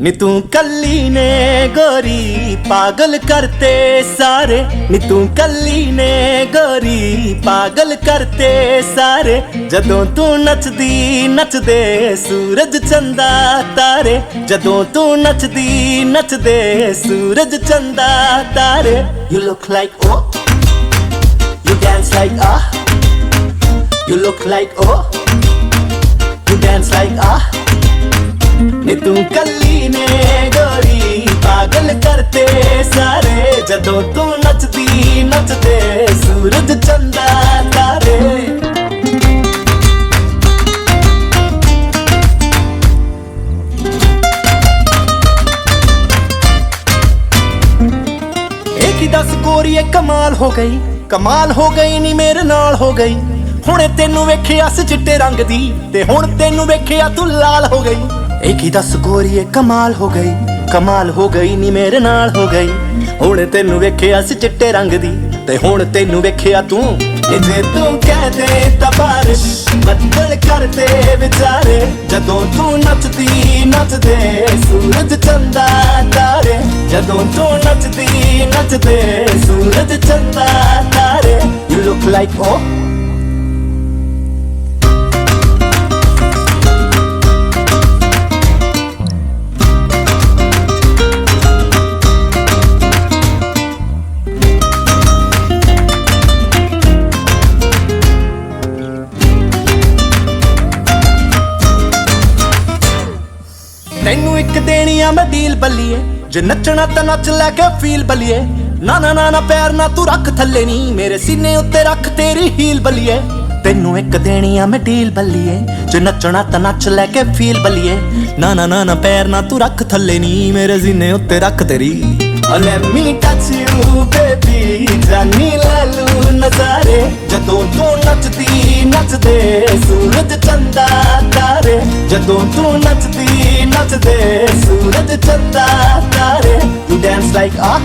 नी तू कल्ली ने गोरी पागल करते सारे, नी तू कल्ली ने गोरी पागल करते सारे। जदों तू नचदी नचदे सूरज चंदा तारे, जदों तू नचदी नचदे सूरज चंदा तारे। You look like oh, you dance like ah, you look like oh, you dance like ah। नी तू कल्ली ने गोरी पागल करते सारे, जदों तू नचदी नचदे सूरज चंदा तारे। एक ही दस गोरीए कमाल हो गई, कमाल हो गई नी मेरे नाल हो गई। हुणे तेनू वेखिया सी चिट्टे रंग दी, ते हुण तेनू वेखिया तू लाल हो गई। एक ही दस गोरीए कमाल हो गई, कमाल हो गई नी मेरे नाल हो गई। हुण तेनू वेखिया सी चिट्टे रंग दी, ते हुण तेनू वेखिया तू। जे तू कह दे तां बारिश बदल करते विचारे, जदों तू नचदी नचदे सूरज चंदा तारे, जदों तू नचदी नचदे सूरज चंदा तारे। You look like oh, तैनू एक देनी आ मैं डील बल्लीए, जे नचना तां नच लैके फील बल्लीए। ना ना ना ना पैर ना तू रख थल्ले नी, मेरे सीने उत्ते रख तेरी हील बल्लीए। तैनू एक देनी आ मैं डील बल्लीए, जे नचना तां नच लैके फील बल्लीए। ना ना ना ना पैर ना तू रख थल्ले नी, मेरे सीने उत्ते रख तेरी। Let me touch you baby, जानी लै लूं नज़ारे। जदों तू नचदी नचदे सूरज चंदा तारे, जदों तू नचदी नचदे सूरज चंदा तारे। You dance like ah,